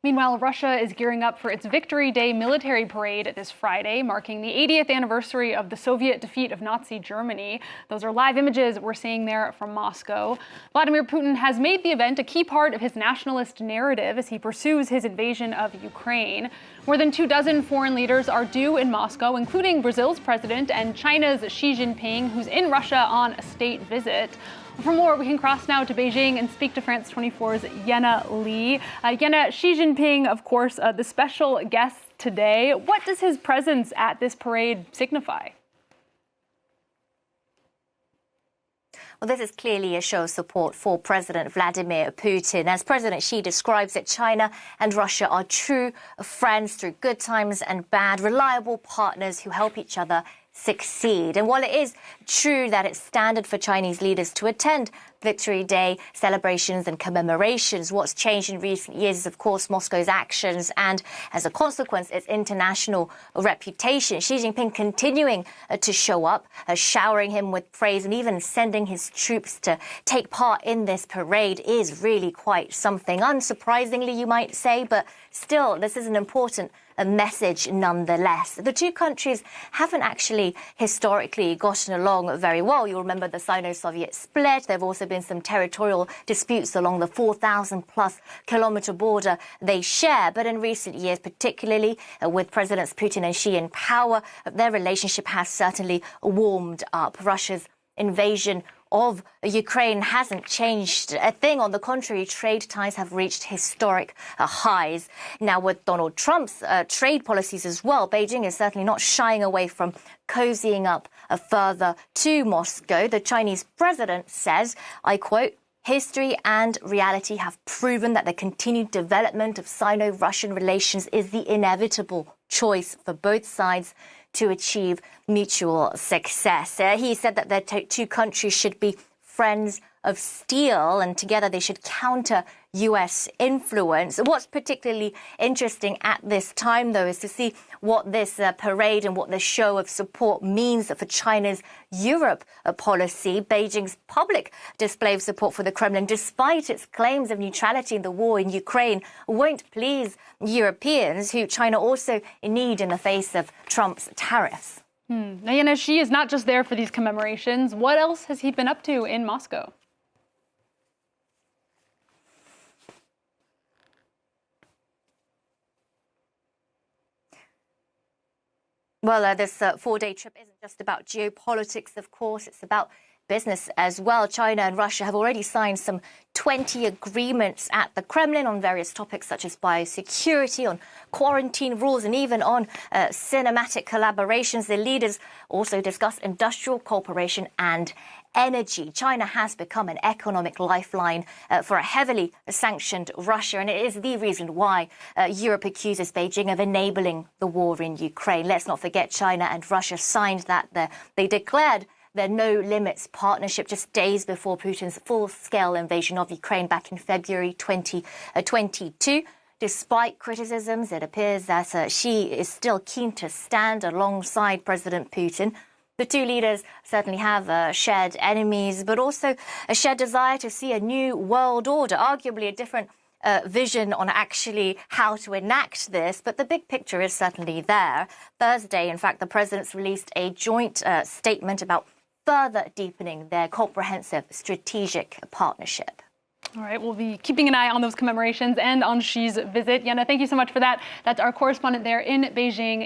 Meanwhile, Russia is gearing up for its Victory Day military parade this Friday, marking the 80th anniversary of the Soviet defeat of Nazi Germany. Those are live images we're seeing there from Moscow. Vladimir Putin has made the event a key part of his nationalist narrative as he pursues his invasion of Ukraine. More than 24 foreign leaders are due in Moscow, including Brazil's president and China's Xi Jinping, who's in Russia on a state visit. For more, we can cross now to Beijing and speak to France 24's Yena Lee. Yena, Xi Jinping, of course, the special guest today. What does his presence at this parade signify? Well, this is clearly a show of support for President Vladimir Putin. As President Xi describes it, China and Russia are true friends through good times and bad, reliable partners who help each other succeed. And while it is true that it's standard for Chinese leaders to attend Victory Day celebrations and commemorations, what's changed in recent years is, of course, Moscow's actions and, as a consequence, its international reputation. Xi Jinping continuing to show up, showering him with praise and even sending his troops to take part in this parade is really quite something. Unsurprisingly, you might say, but still, this is an important message nonetheless. The two countries haven't actually historically gotten along very well. You'll remember the Sino-Soviet split. There have also been some territorial disputes along the 4,000-plus kilometer border they share. But in recent years, particularly with Presidents Putin and Xi in power, their relationship has certainly warmed up. Russia's invasion of Ukraine hasn't changed a thing. On the contrary, trade ties have reached historic highs. Now, with Donald Trump's trade policies as well, Beijing is certainly not shying away from cozying up further to Moscow. The Chinese president says, I quote, "History and reality have proven that the continued development of Sino-Russian relations is the inevitable choice for both sides to achieve mutual success." He said that the two countries should be friends of steel and together they should counter U.S. influence. What's particularly interesting at this time, though, is to see what this parade and what this show of support means for China's Europe policy. Beijing's public display of support for the Kremlin, despite its claims of neutrality in the war in Ukraine, won't please Europeans, who China also need in the face of Trump's tariffs. Now, Yena, Xi is not just there for these commemorations. What else has he been up to in Moscow? Well, this four-day trip isn't just about geopolitics, of course. It's about business as well. China and Russia have already signed some 20 agreements at the Kremlin on various topics such as biosecurity, on quarantine rules, and even on cinematic collaborations. The leaders also discuss industrial cooperation and energy. China has become an economic lifeline for a heavily sanctioned Russia, and it is the reason why Europe accuses Beijing of enabling the war in Ukraine. Let's not forget China and Russia signed that. They declared their no-limits partnership just days before Putin's full-scale invasion of Ukraine back in February 2022. Despite criticisms, it appears that Xi is still keen to stand alongside President Putin. The two leaders certainly have shared enemies, but also a shared desire to see a new world order, arguably a different vision on actually how to enact this. But the big picture is certainly there. Thursday, in fact, the presidents released a joint statement about further deepening their comprehensive strategic partnership. All right, we'll be keeping an eye on those commemorations and on Xi's visit. Yena, thank you so much for that. That's our correspondent there in Beijing.